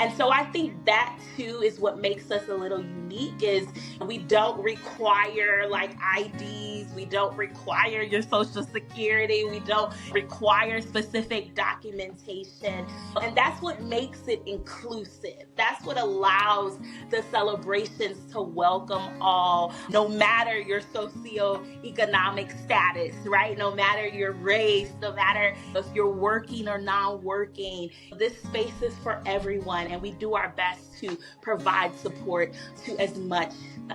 And so I think that too is what makes us a little unique is we don't require like IDs. We don't require your social security. We don't require specific documentation. And that's what makes it inclusive. That's what allows the celebrations to welcome all, no matter your socioeconomic status, right? No matter your race, no matter if you're working or non-working. This space is for everyone, and we do our best to provide support to as much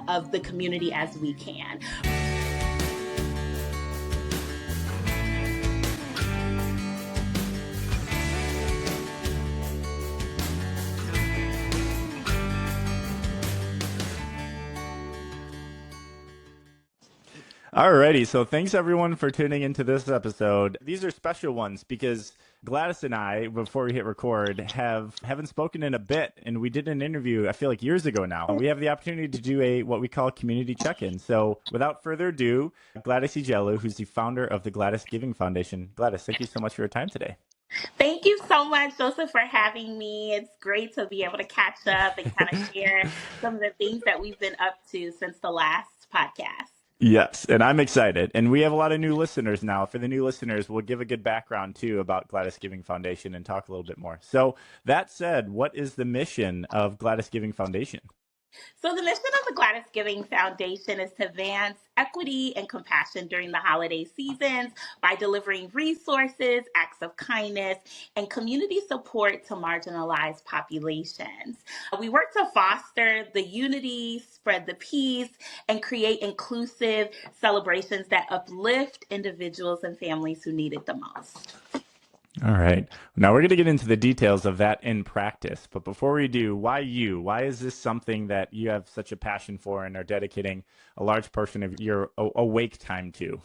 of the community as we can. Alrighty, so thanks everyone for tuning into this episode. These are special ones because Gladys and I, before we hit record, haven't spoken in a bit, and we did an interview, I feel like years ago now. We have the opportunity to do what we call a community check-in. So without further ado, Gladys Ijelu, who's the founder of the Gladys Giving Foundation. Gladys, thank you so much for your time today. Thank you so much, Joseph, for having me. It's great to be able to catch up and kind of share some of the things that we've been up to since the last podcast. Yes, and I'm excited. And we have a lot of new listeners now. For the new listeners, we'll give a good background, too, about Gladys Giving Foundation and talk a little bit more. So that said, what is the mission of Gladys Giving Foundation? So the mission of the Gladys Giving Foundation is to advance equity and compassion during the holiday seasons by delivering resources, acts of kindness, and community support to marginalized populations. We work to foster the unity, spread the peace, and create inclusive celebrations that uplift individuals and families who need it the most. All right. Now we're going to get into the details of that in practice. But before we do, why you? Why is this something that you have such a passion for and are dedicating a large portion of your awake time to?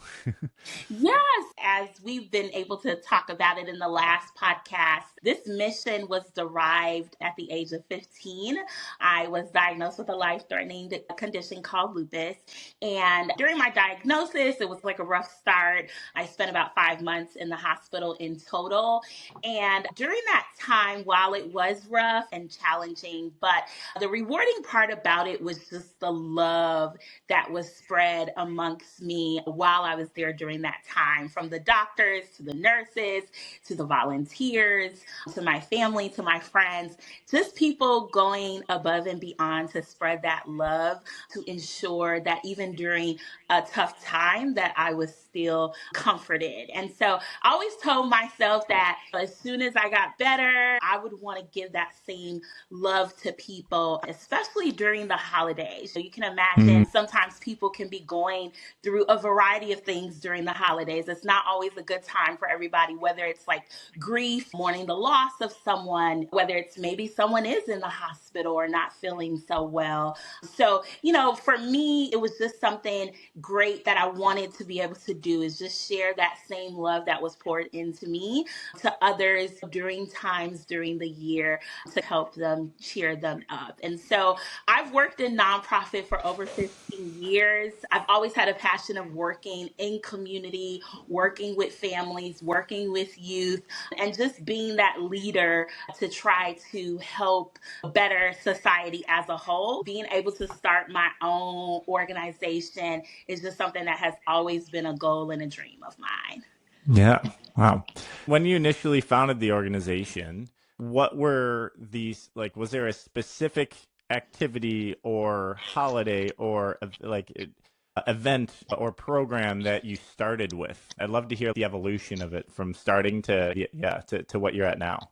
Yes, as we've been able to talk about it in the last podcast, this mission was derived at the age of 15. I was diagnosed with a life-threatening condition called lupus. And during my diagnosis, it was like a rough start. I spent about 5 months in the hospital in total. And during that time, while it was rough and challenging, but the rewarding part about it was just the love that was spread amongst me while I was there during that time, from the doctors to the nurses to the volunteers to my family to my friends, just people going above and beyond to spread that love to ensure that even during a tough time that I was still comforted. And so I always told myself that as soon as I got better, I would want to give that same love to people, especially during the holidays. So you can imagine sometimes people can be going through a variety of things during the holidays. It's not always a good time for everybody, whether it's like grief, mourning the loss of someone, whether it's maybe someone is in the hospital or not feeling so well. So, for me, it was just something great that I wanted to be able to do, is just share that same love that was poured into me to others during times during the year to help them, cheer them up. And so I've worked in nonprofit for over 15 years. I've always had a passion of working in community, working with families, working with youth, and just being that leader to try to help better society as a whole. Being able to start my own organization is just something that has always been a goal and a dream of mine. Yeah. Wow. When you initially founded the organization, what were these, like, was there a specific activity or holiday or event or program that you started with? I'd love to hear the evolution of it from starting to what you're at now.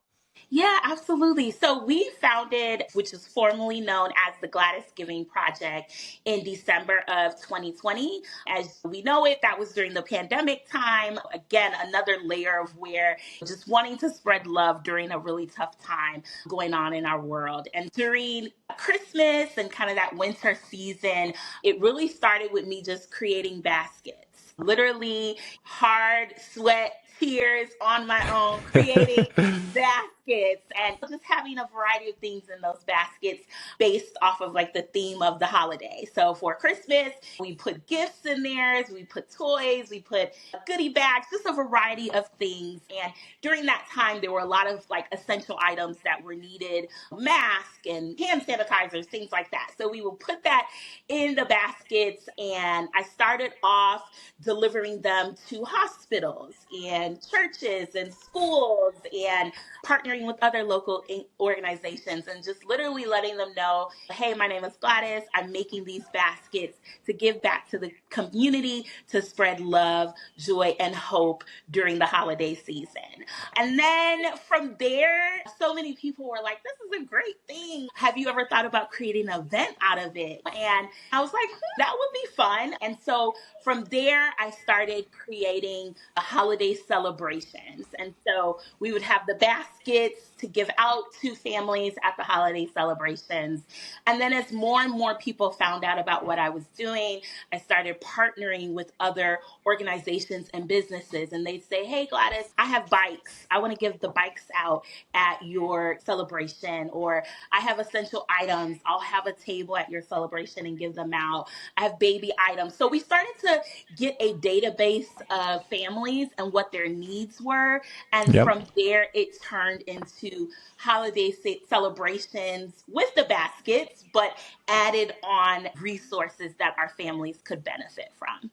Yeah, absolutely. So we founded, which is formerly known as the Gladys Giving Project, in December of 2020. As we know it, that was during the pandemic time. Again, another layer of where just wanting to spread love during a really tough time going on in our world. And during Christmas and kind of that winter season, it really started with me just creating baskets. Literally hard sweat volunteers on my own, creating baskets and just having a variety of things in those baskets based off of like the theme of the holiday. So for Christmas, we put gifts in there, we put toys, we put goodie bags, just a variety of things. And during that time, there were a lot of like essential items that were needed, masks and hand sanitizers, things like that. So we will put that in the baskets, and I started off delivering them to hospitals and churches and schools and partnering with other local organizations and just literally letting them know, hey, my name is Gladys. I'm making these baskets to give back to the community, to spread love, joy, and hope during the holiday season. And then from there, so many people were like, this is a great thing. Have you ever thought about creating an event out of it? And I was like, that would be fun. And so from there, I started creating holiday celebrations. And so we would have the baskets to give out to families at the holiday celebrations. And then as more and more people found out about what I was doing, I started partnering with other organizations and businesses. And they'd say, hey, Gladys, I have bikes. I want to give the bikes out at your celebration. Or I have essential items. I'll have a table at your celebration and give them out. I have baby items. So we started to get a database of families and what their needs were. And Yep. from there, it turned into holiday celebrations with the baskets, but added on resources that our families could benefit from.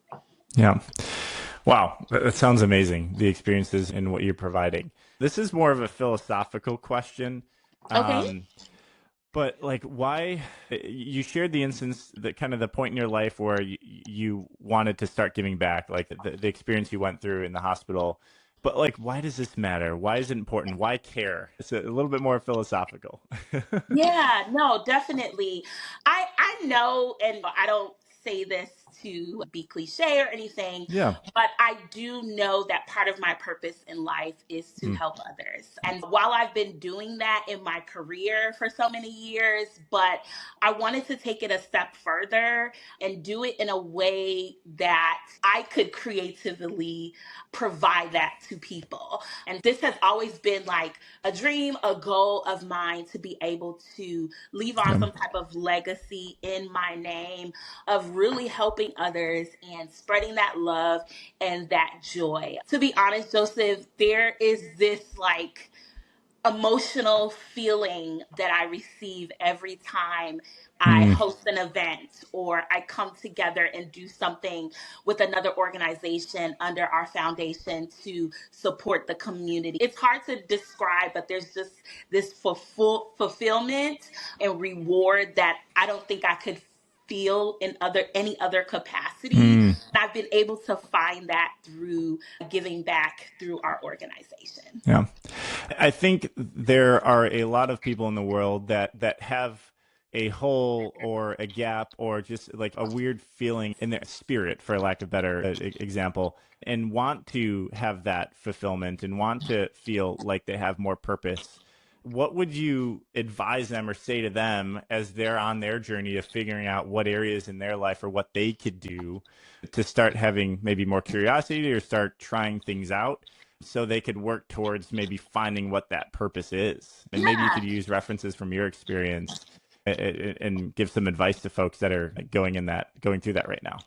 Yeah. Wow. That sounds amazing. The experiences and what you're providing. This is more of a philosophical question. Okay. Um, But like, why you shared the instance, that kind of the point in your life where you wanted to start giving back, like the experience you went through in the hospital. But like, why does this matter? Why is it important? Why care? It's a little bit more philosophical. Yeah, no, definitely. I know, and I don't say this to be cliche or anything, Yeah. but I do know that part of my purpose in life is to Mm. help others. And while I've been doing that in my career for so many years, but I wanted to take it a step further and do it in a way that I could creatively provide that to people. And this has always been like a dream, a goal of mine to be able to leave on Yeah. some type of legacy in my name of really helping others and spreading that love and that joy. To be honest, Joseph, there is this like emotional feeling that I receive every time I Mm. host an event or I come together and do something with another organization under our foundation to support the community. It's hard to describe, but there's just this fulfillment and reward that I don't think I could feel in any other capacity. Mm. I've been able to find that through giving back through our organization. Yeah. I think there are a lot of people in the world that have a hole or a gap or just like a weird feeling in their spirit, for lack of a better example, and want to have that fulfillment and want to feel like they have more purpose. What would you advise them or say to them as they're on their journey of figuring out what areas in their life or what they could do to start having maybe more curiosity or start trying things out, so they could work towards maybe finding what that purpose is? And maybe you Yeah. could use references from your experience and give some advice to folks that are going through that right now.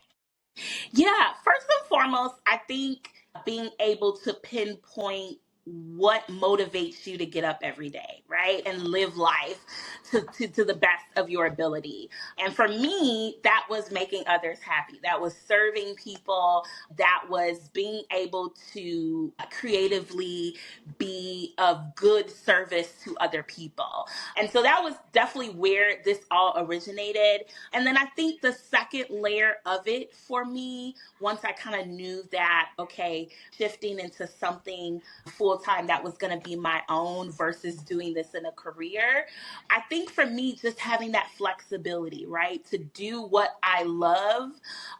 Yeah, first and foremost, I think being able to pinpoint what motivates you to get up every day, right? And live life to the best of your ability. And for me, that was making others happy. That was serving people. That was being able to creatively be of good service to other people. And so that was definitely where this all originated. And then I think the second layer of it for me, once I kind of knew that, okay, shifting into something full time that was going to be my own versus doing this in a career, I think for me, just having that flexibility, right, to do what I love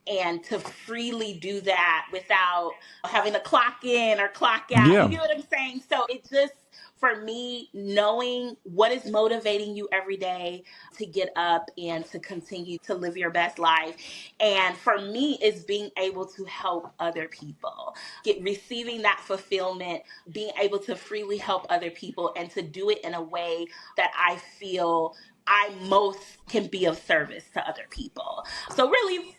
and to freely do that without having to clock in or clock out. You Yeah. get what I'm saying? So it just, for me, knowing what is motivating you every day to get up and to continue to live your best life. And for me, is being able to help other people, receiving that fulfillment, being able to freely help other people and to do it in a way that I feel I most can be of service to other people. So really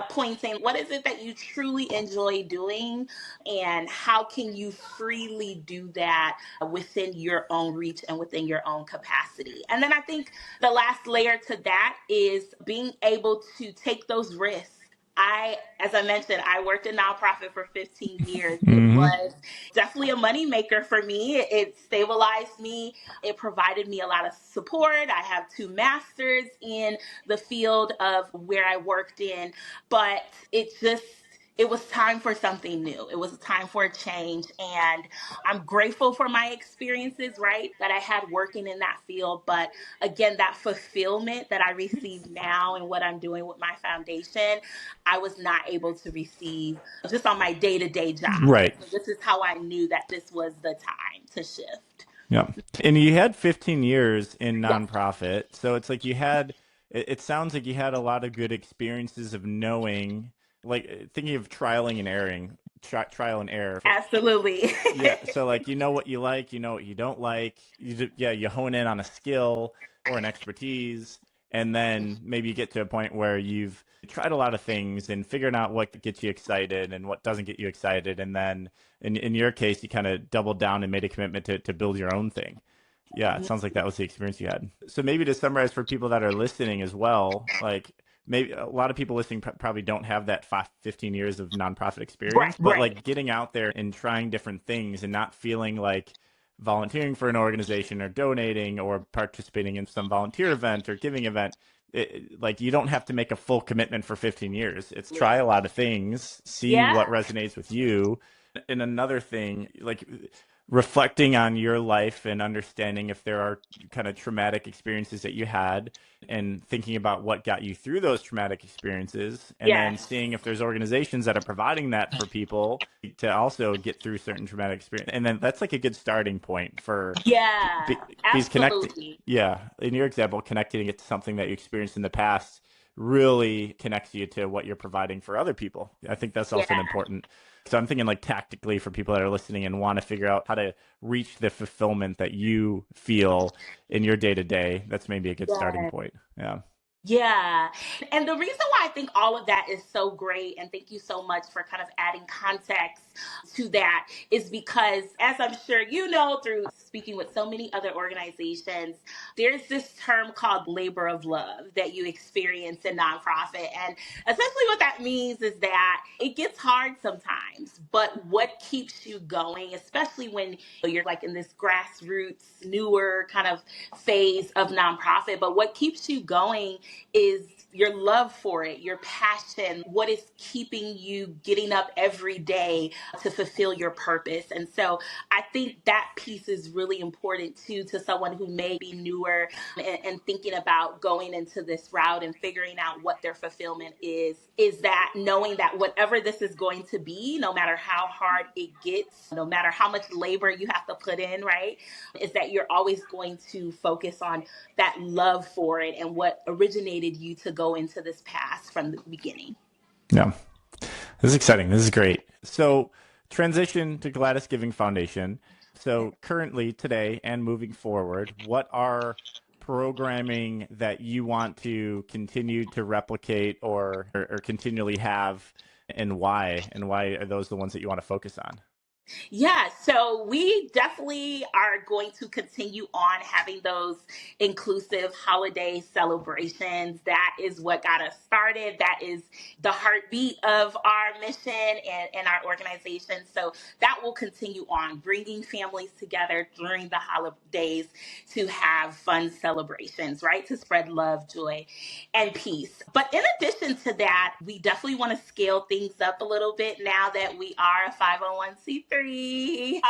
pointing what is it that you truly enjoy doing and how can you freely do that within your own reach and within your own capacity. And then I think the last layer to that is being able to take those risks. As I mentioned, I worked in nonprofit for 15 years. It Mm-hmm. was definitely a moneymaker for me. It stabilized me. It provided me a lot of support. I have 2 masters in the field of where I worked in, but it was time for something new. It was time for a change. And I'm grateful for my experiences, right, that I had working in that field. But again, that fulfillment that I receive now and what I'm doing with my foundation, I was not able to receive just on my day-to-day job. And Right. so this is how I knew that this was the time to shift. Yeah. And you had 15 years in Yes, nonprofit. So it's like it sounds like you had a lot of good experiences of knowing, like thinking of trialing and erring, trial and error. absolutely. Yeah. So like, you know what you like, you know what you don't like. You hone in on a skill or an expertise. And then maybe you get to a point where you've tried a lot of things and figured out what gets you excited and what doesn't get you excited. And then in your case, you kind of doubled down and made a commitment to build your own thing. Yeah, it sounds like that was the experience you had. So maybe to summarize for people that are listening as well, like maybe a lot of people listening probably don't have that 15 years of nonprofit experience, but Right. like getting out there and trying different things and not feeling like volunteering for an organization or donating or participating in some volunteer event or giving event, like you don't have to make a full commitment for 15 years. It's try a lot of things, see Yeah. what resonates with you. And another thing, like reflecting on your life and understanding if there are kind of traumatic experiences that you had and thinking about what got you through those traumatic experiences, and then Yes. seeing if there's organizations that are providing that for people to also get through certain traumatic experience. And then that's like a good starting point for Yeah, because connecting, absolutely. yeah, in your example, connecting it to something that you experienced in the past really connects you to what you're providing for other people. I think that's also an Yeah. important. So I'm thinking like tactically for people that are listening and want to figure out how to reach the fulfillment that you feel in your day to day. That's maybe a good starting Yeah. point. Yeah. Yeah. And the reason why I think all of that is so great, and thank you so much for kind of adding context to that, is because, as I'm sure you know through speaking with so many other organizations, there's this term called labor of love that you experience in nonprofit. And essentially what that means is that it gets hard sometimes, but what keeps you going, especially when you're like in this grassroots, newer kind of phase of nonprofit, but what keeps you going is your love for it, your passion, what is keeping you getting up every day to fulfill your purpose. And so I think that piece is really important too to someone who may be newer and thinking about going into this route and figuring out what their fulfillment is that knowing that whatever this is going to be, no matter how hard it gets, no matter how much labor you have to put in, right, is that you're always going to focus on that love for it and what originated you to go into this path from the beginning. Yeah. This is exciting. This is great. So transition to Gladys Giving Foundation. So currently today and moving forward, what are programming that you want to continue to replicate or continually have, and why? And why are those the ones that you want to focus on? Yeah, so we definitely are going to continue on having those inclusive holiday celebrations. That is what got us started. That is the heartbeat of our mission and our organization. So that will continue on, bringing families together during the holidays to have fun celebrations, right? To spread love, joy, and peace. But in addition to that, we definitely want to scale things up a little bit now that we are a 501c3. Elementary.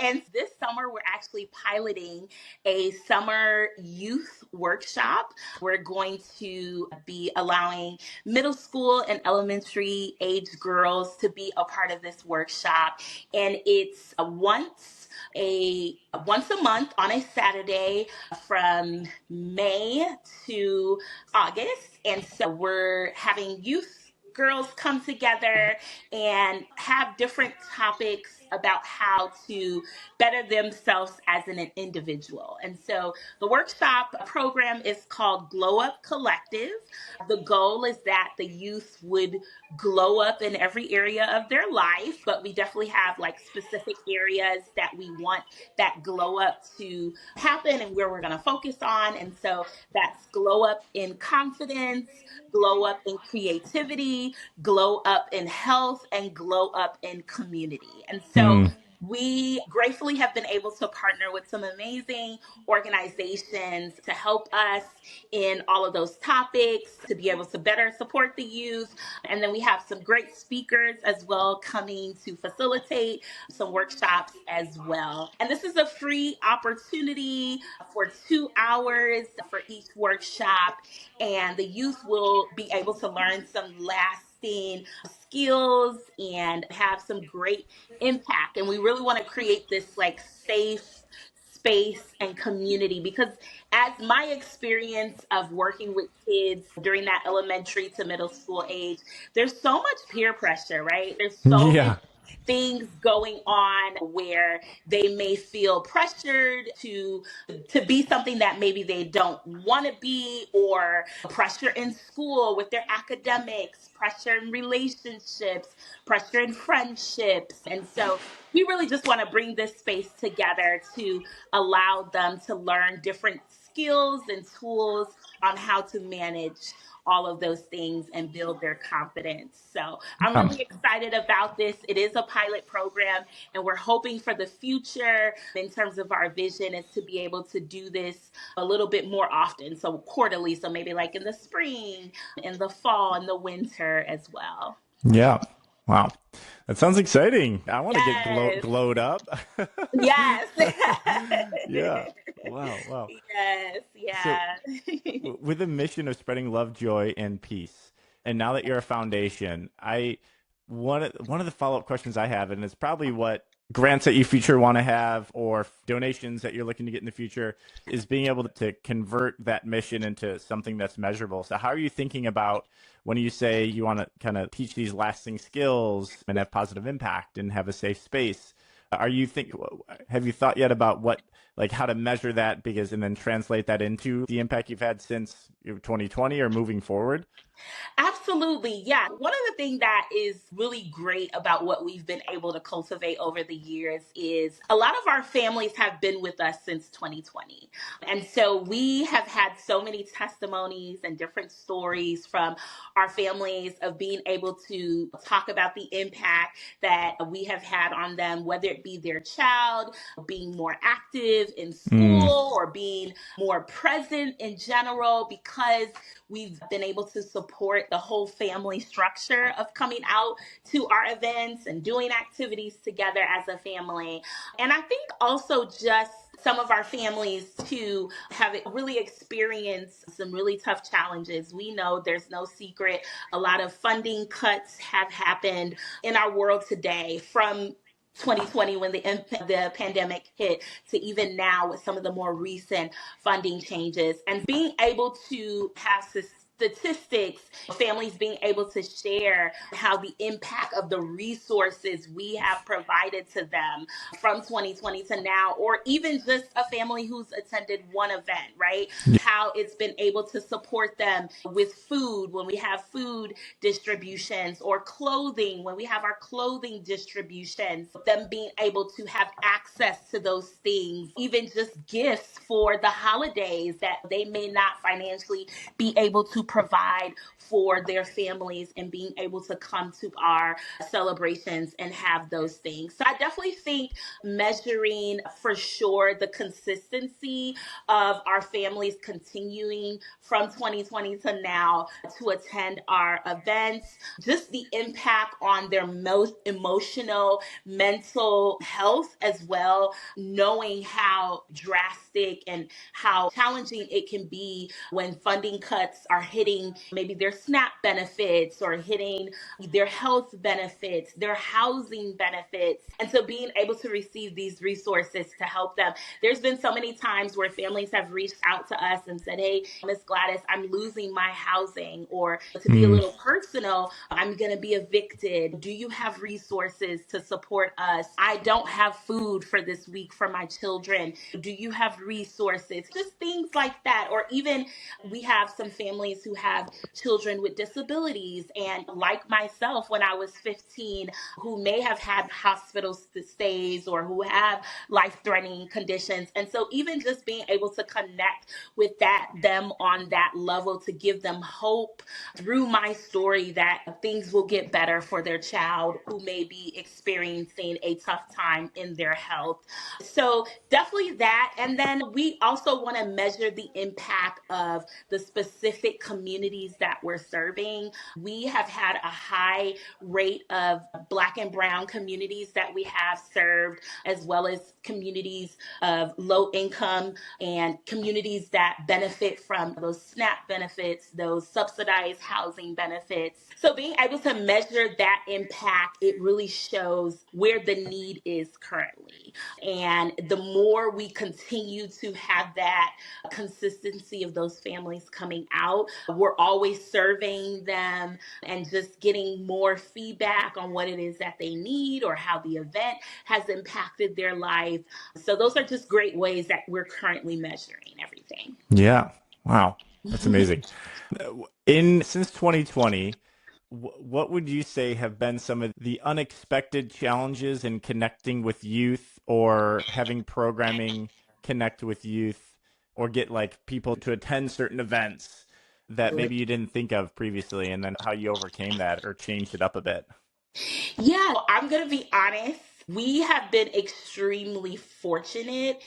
And this summer, we're actually piloting a summer youth workshop. We're going to be allowing middle school and elementary age girls to be a part of this workshop. And it's once a month on a Saturday from May to August. And so we're having youth girls come together and have different topics about how to better themselves as an individual. And so the workshop program is called Glow Up Collective. The goal is that the youth would glow up in every area of their life, but we definitely have like specific areas that we want that glow up to happen and where we're going to focus on. And so that's glow up in confidence, glow up in creativity, glow up in health, and glow up in community. And so we gratefully have been able to partner with some amazing organizations to help us in all of those topics, to be able to better support the youth. And then we have some great speakers as well coming to facilitate some workshops as well. And this is a free opportunity for 2 hours for each workshop. And the youth will be able to learn some lasting skills and have some great impact. And we really want to create this like safe space and community, because as my experience of working with kids during that elementary to middle school age, there's so much peer pressure, right? There's so many Yeah. things going on where they may feel pressured to be something that maybe they don't want to be, or pressure in school with their academics, pressure in relationships, pressure in friendships. And so we really just want to bring this space together to allow them to learn different skills and tools on how to manage all of those things and build their confidence. So I'm really excited about this. It is a pilot program, and we're hoping for the future in terms of our vision is to be able to do this a little bit more often. So quarterly, so maybe like in the spring, in the fall, and the winter as well. Yeah. Wow. That sounds exciting. I want to get Yes. glowed up. Yes. Yeah. Wow. Wow. Yes. So, Yeah. with a mission of spreading love, joy, and peace, and now that you're a foundation, one of the follow-up questions I have, and it's probably what grants that you future want to have or donations that you're looking to get in the future, is being able to convert that mission into something that's measurable. So how are you thinking about when you say you want to kind of teach these lasting skills and have positive impact and have a safe space? Have you thought yet about how to measure that, and then translate that into the impact you've had since 2020 or moving forward? Absolutely. Yeah. One of the things that is really great about what we've been able to cultivate over the years is a lot of our families have been with us since 2020. And so we have had so many testimonies and different stories from our families of being able to talk about the impact that we have had on them, whether it be their child being more active in school or being more present in general, because we've been able to support the whole family structure of coming out to our events and doing activities together as a family. And I think also just some of our families too have really experienced some really tough challenges. We know there's no secret. A lot of funding cuts have happened in our world today, from 2020 when the pandemic hit to even now with some of the more recent funding changes, and being able to have statistics, families being able to share how the impact of the resources we have provided to them from 2020 to now, or even just a family who's attended one event, right? How it's been able to support them with food when we have food distributions, or clothing when we have our clothing distributions, them being able to have access to those things, even just gifts for the holidays that they may not financially be able to provide for their families and being able to come to our celebrations and have those things. So I definitely think measuring for sure the consistency of our families continuing from 2020 to now to attend our events, just the impact on their most emotional, mental health as well, knowing how drastic and how challenging it can be when funding cuts are hitting maybe their SNAP benefits or hitting their health benefits, their housing benefits. And so being able to receive these resources to help them. There's been so many times where families have reached out to us and said, hey, Miss Gladys, I'm losing my housing, or to be a little personal, I'm going to be evicted. Do you have resources to support us? I don't have food for this week for my children. Do you have resources? Just things like that. Or even we have some families who have children with disabilities. And like myself, when I was 15, who may have had hospital stays or who have life-threatening conditions. And so even just being able to connect with them on that level to give them hope through my story that things will get better for their child who may be experiencing a tough time in their health. So definitely that. And then we also want to measure the impact of the specific communities that we're serving. We have had a high rate of Black and Brown communities that we have served, as well as communities of low income and communities that benefit from those SNAP benefits, those subsidized housing benefits. So being able to measure that impact, it really shows where the need is currently. And the more we continue to have that consistency of those families coming out, we're always surveying them and just getting more feedback on what it is that they need or how the event has impacted their life. So those are just great ways that we're currently measuring everything. Yeah. Wow. That's amazing. Since 2020, what would you say have been some of the unexpected challenges in connecting with youth or having programming connect with youth or get like people to attend certain events that maybe you didn't think of previously, and then how you overcame that or changed it up a bit? Yeah, I'm going to be honest. We have been extremely fortunate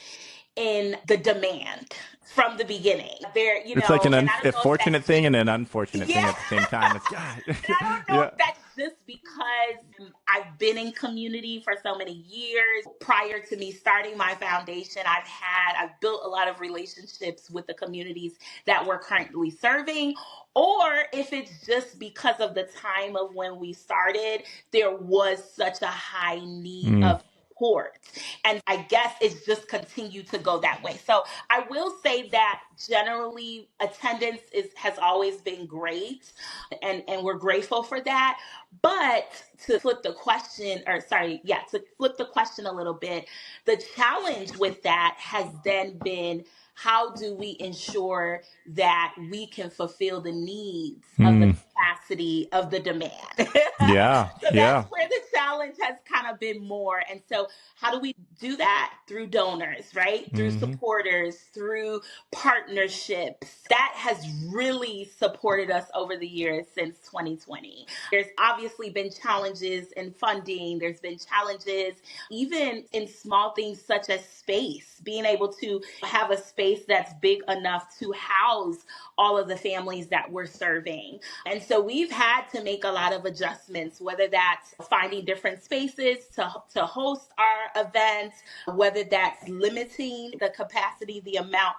in the demand from the beginning. It's like And I a don't know if fortunate that's thing just, and an unfortunate thing yeah. at the same time. It's God. And I don't know Yeah. if that's just because I've been in community for so many years. Prior to me starting my foundation, I've built a lot of relationships with the communities that we're currently serving. Or if it's just because of the time of when we started, there was such a high need of support. And I guess it's just continued to go that way. So I will say that generally attendance has always been great, and we're grateful for that. But to flip the question, to flip the question a little bit, the challenge with that has then been, how do we ensure that we can fulfill the needs of the capacity of the demand? Yeah. So Yeah. that's where the challenge has kind of been more. And so how do we do that? Through donors, right? Through supporters, through partnerships. That has really supported us over the years since 2020. There's obviously been challenges in funding. There's been challenges even in small things such as space, being able to have a space that's big enough to house all of the families that we're serving. And so we've had to make a lot of adjustments, whether that's finding different spaces to host our events, whether that's limiting the capacity, the amount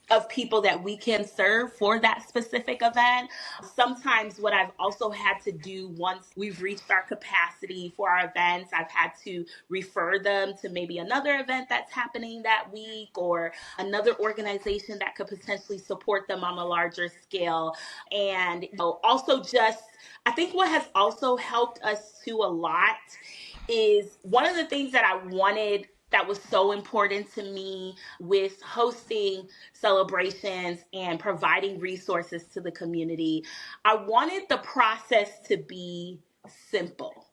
of people that we can serve for that specific event. Sometimes what I've also had to do once we've reached our capacity for our events, I've had to refer them to maybe another event that's happening that week or another organization that could potentially support them on a larger scale. And also just, I think what has also helped us too a lot is one of the things that I wanted that was so important to me with hosting celebrations and providing resources to the community. I wanted the process to be simple.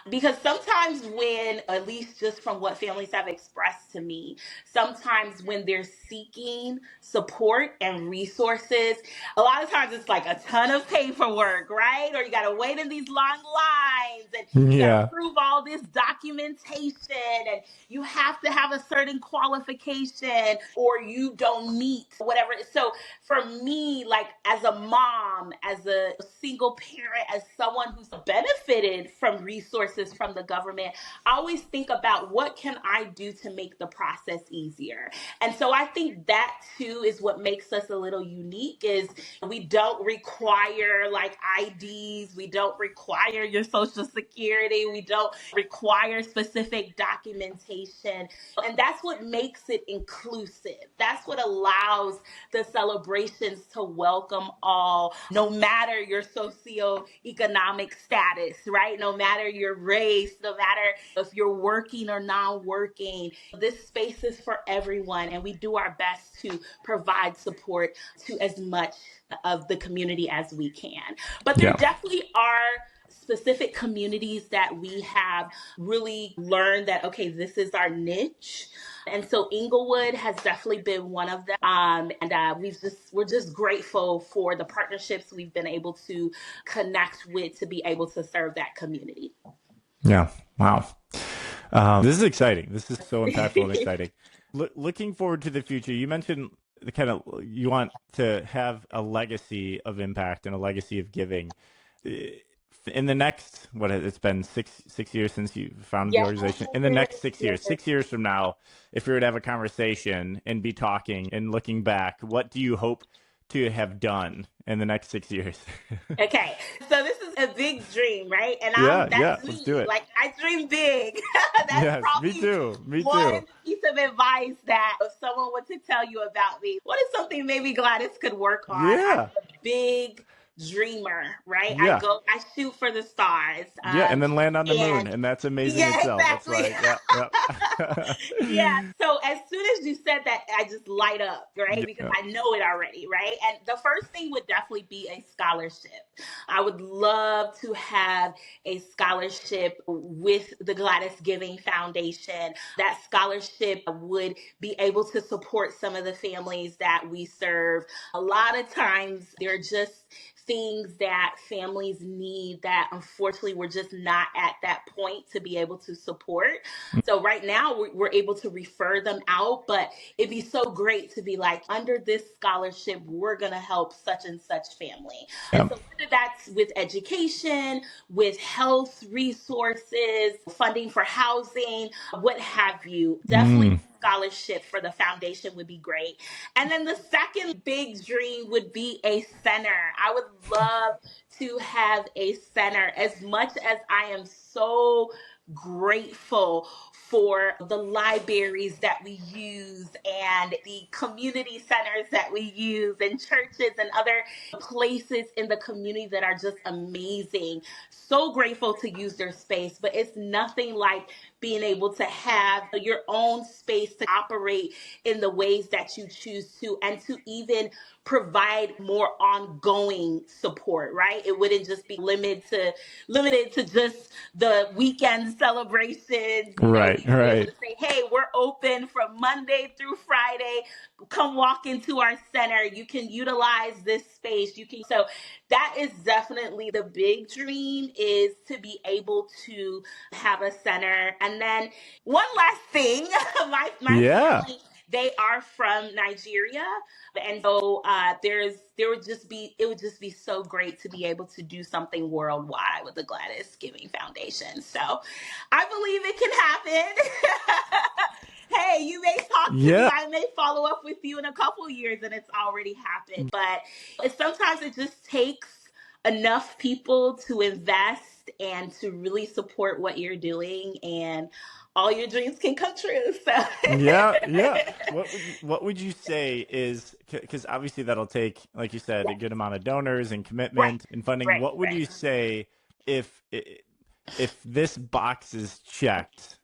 Because sometimes when, at least just from what families have expressed to me, sometimes when they're seeking support and resources, a lot of times it's like a ton of paperwork, right? Or you got to wait in these long lines and you got to Yeah. prove all this documentation and you have to have a certain qualification or you don't meet whatever. So for me, like as a mom, as a single parent, as someone who's benefited from resources from the government, I always think about what can I do to make the process easier. And so I think that too is what makes us a little unique is we don't require like IDs, we don't require your social security, we don't require specific documentation. And that's what makes it inclusive. That's what allows the celebrations to welcome all, no matter your socioeconomic status, right? No matter your race, no matter if you're working or not working. This space is for everyone, and we do our best to provide support to as much of the community as we can. But there Yeah. definitely are specific communities that we have really learned that, okay, this is our niche. And so Inglewood has definitely been one of them. We're just grateful for the partnerships we've been able to connect with to be able to serve that community. Yeah. Wow. This is exciting. This is so impactful and exciting. Looking forward to the future, you mentioned the kind of you want to have a legacy of impact and a legacy of giving. In the next, what it's been six years since you founded the Yeah. organization. In the next 6 years from now, if we were to have a conversation and be talking and looking back, what do you hope to have done in the next 6 years? Okay, so this is a big dream, right? And Yeah, that's let's do me. it. Like I dream big. That's Yes, me probably too. Me too. one piece of advice that if someone were to tell you about me, what is something maybe Gladys could work on? I'm Yeah, a big dreamer, right? yeah, I shoot for the stars. yeah, and then land on the moon, And and that's amazing yeah, itself. That's exactly. right. Yeah, Yeah. So as soon as you said that, I just light up, right? Because yeah. I know it already, right? And the first thing would definitely be a scholarship. I would love to have a scholarship with the Gladys Giving Foundation. That scholarship would be able to support some of the families that we serve. A lot of times they're just things that families need that unfortunately we're just not at that point to be able to support. So right now we're able to refer them out, but it'd be so great to be like, under this scholarship, we're going to help such and such family. And Yeah. so whether that's with education, with health resources, funding for housing, what have you, definitely Mm. scholarship for the foundation would be great. And then the second big dream would be a center. I would love to have a center. As much as I am so grateful for the libraries that we use and the community centers that we use and churches and other places in the community that are just amazing. So grateful to use their space, but it's nothing like being able to have your own space to operate in the ways that you choose to, and to even provide more ongoing support, right? It wouldn't just be limited to just the weekend celebrations. You know, Right, you'd be able right. to say, hey, we're open from Monday through Friday. Come walk into our center. You can utilize this space. You can. So that is definitely the big dream, is to be able to have a center. And then one last thing, my Yeah. family, they are from Nigeria, and so it would just be so great to be able to do something worldwide with the Gladys Giving Foundation. So I believe it can happen. Hey, you may talk to me. Yeah. I may follow up with you in a couple years, and it's already happened. But sometimes it just takes enough people to invest and to really support what you're doing, and all your dreams can come true. So Yeah, yeah. What would you say is, because obviously that'll take, like you said, a yes, good amount of donors and right, commitment and funding. right, What would right. you say if this box is checked,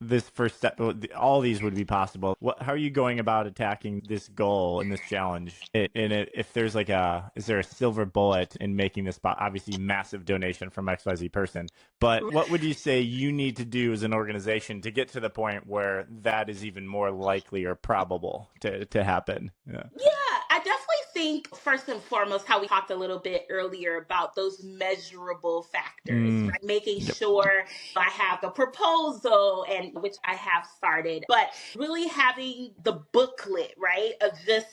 this first step, all these would be possible. How are you going about attacking this goal and this challenge? If there's like is there a silver bullet in making this obviously massive donation from XYZ person? But what would you say you need to do as an organization to get to the point where that is even more likely or probable to happen? Yeah. Yeah, I definitely think first and foremost, how we talked a little bit earlier about those measurable factors, right? Making Yep. sure I have the proposal and which I have started, but really having the booklet, right? Of just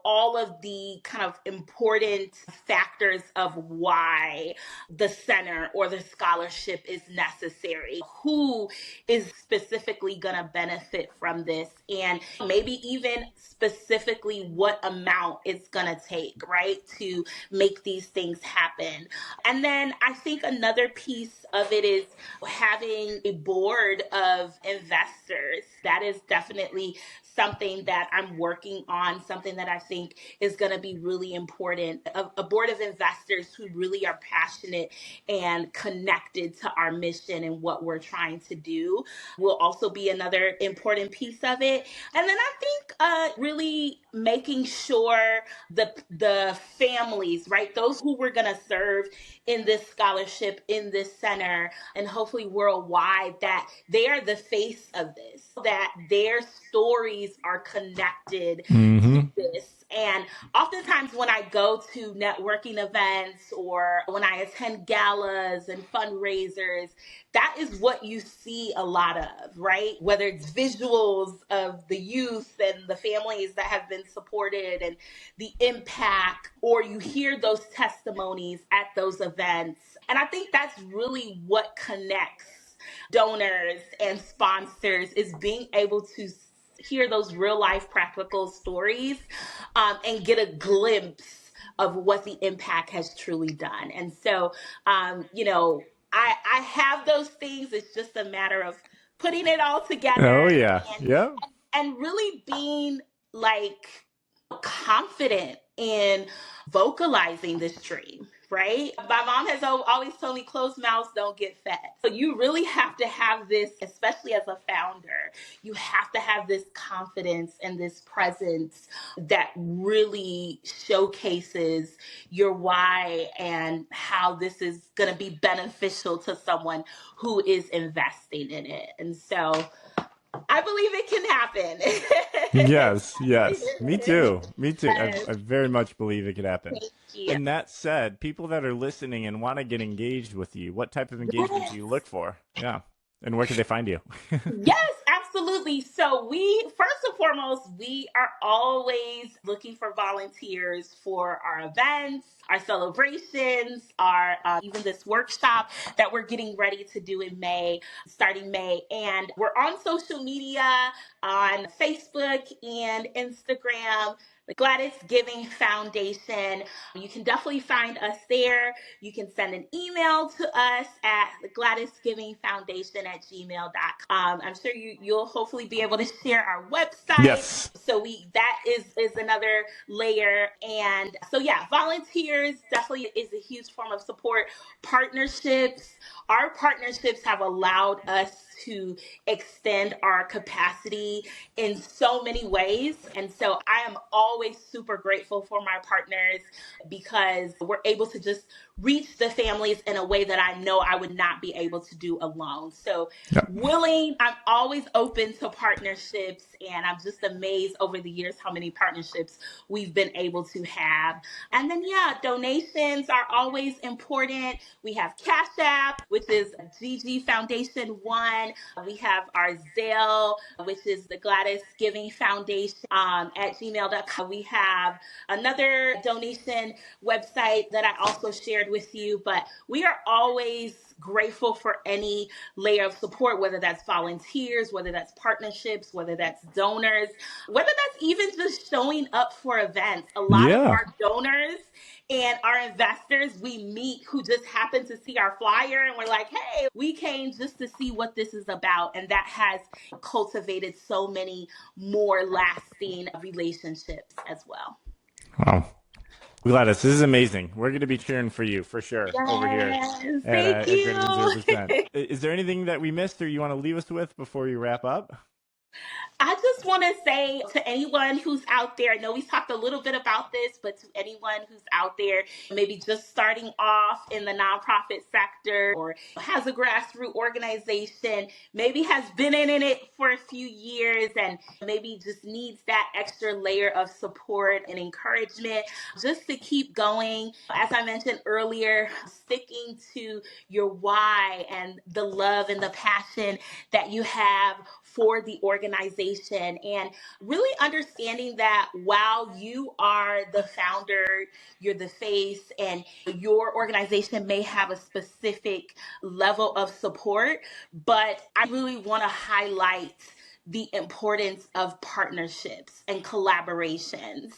all of the kind of important factors of why the center or the scholarship is necessary. Who is specifically going to benefit from this? And maybe even specifically what amount it's going to take, right, to make these things happen. And then I think another piece of it is having a board of investors. That is definitely something that I'm working on, something that I think is going to be really important. A board of investors who really are passionate and connected to our mission and what we're trying to do will also be another important piece of it. And then I think really making sure the families, right, those who we're going to serve in this scholarship, in this center, and hopefully worldwide, that they are the face of this, that their stories are connected to this. And oftentimes when I go to networking events or when I attend galas and fundraisers, that is what you see a lot of, right? Whether it's visuals of the youth and the families that have been supported and the impact, or you hear those testimonies at those events. And I think that's really what connects donors and sponsors, is being able to hear those real life practical stories and get a glimpse of what the impact has truly done. And so, I have those things. It's just a matter of putting it all together Oh yeah. Yeah. and really being like confident in vocalizing this dream, right? My mom has always told me closed mouths don't get fed. So you really have to have this, especially as a founder, you have to have this confidence and this presence that really showcases your why and how this is going to be beneficial to someone who is investing in it. And so I believe it can happen. Yes, yes. Me too. Me too. I very much believe it could happen. Thank you. And that said, people that are listening and want to get engaged with you, what type of engagement do you look for? Yeah. And where can they find you? Yes, absolutely. So first and foremost, we are always looking for volunteers for our events, our celebrations, our even this workshop that we're getting ready to do in May, starting May. And we're on social media, on Facebook and Instagram, the Gladys Giving Foundation. You can definitely find us there. You can send an email to us at the GladysGivingFoundation@gmail.com. I'm sure you'll hopefully be able to share our website. Yes. So that is another layer. And so yeah, volunteers definitely is a huge form of support. Partnerships. Our partnerships have allowed us to extend our capacity in so many ways. And so I am always super grateful for my partners because we're able to just reach the families in a way that I know I would not be able to do alone. So Yep. I'm always open to partnerships, and I'm just amazed over the years how many partnerships we've been able to have. And then, yeah, donations are always important. We have Cash App, which is GG Foundation 1. We have our Zelle, which is the Gladys Giving Foundation at gmail.com. We have another donation website that I also shared with you, but we are always grateful for any layer of support, whether that's volunteers, whether that's partnerships, whether that's donors, whether that's even just showing up for events. A lot of our donors and our investors we meet who just happen to see our flyer and we're like, hey, we came just to see what this is about. And that has cultivated so many more lasting relationships as well. Wow. Gladys, this is amazing. We're going to be cheering for you for sure over here Yes, thank at Greater Than you. 0%. Is there anything that we missed or you want to leave us with before you wrap up? I just want to say to anyone who's out there, I know we talked a little bit about this, but to anyone who's out there, maybe just starting off in the nonprofit sector or has a grassroots organization, maybe has been in it for a few years and maybe just needs that extra layer of support and encouragement just to keep going. As I mentioned earlier, sticking to your why and the love and the passion that you have for the organization, and really understanding that while you are the founder, you're the face, and your organization may have a specific level of support, but I really want to highlight the importance of partnerships and collaborations.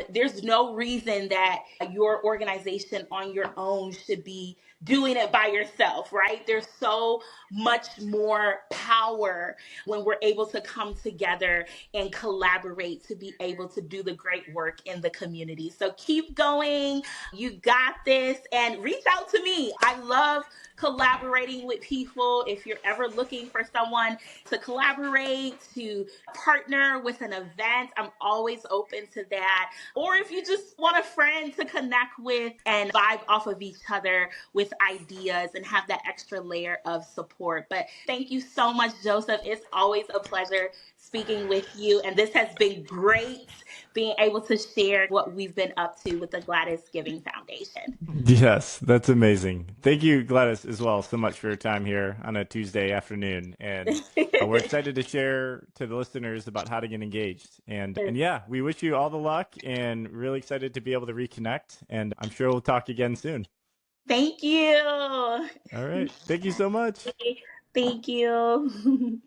There's no reason that your organization on your own should be doing it by yourself, right? There's so much more power when we're able to come together and collaborate to be able to do the great work in the community. So keep going. You got this. And reach out to me. I love collaborating with people. If you're ever looking for someone to collaborate, to partner with an event, I'm always open to that. Or if you just want a friend to connect with and vibe off of each other with ideas and have that extra layer of support. But thank you so much, Joseph. It's always a pleasure speaking with you. And this has been great being able to share what we've been up to with the Gladys Giving Foundation. Yes, that's amazing. Thank you, Gladys, as well, so much for your time here on a Tuesday afternoon. And we're excited to share to the listeners about how to get engaged. And yeah, we wish you all the luck and really excited to be able to reconnect. And I'm sure we'll talk again soon. Thank you. All right. Thank you so much. Thank you.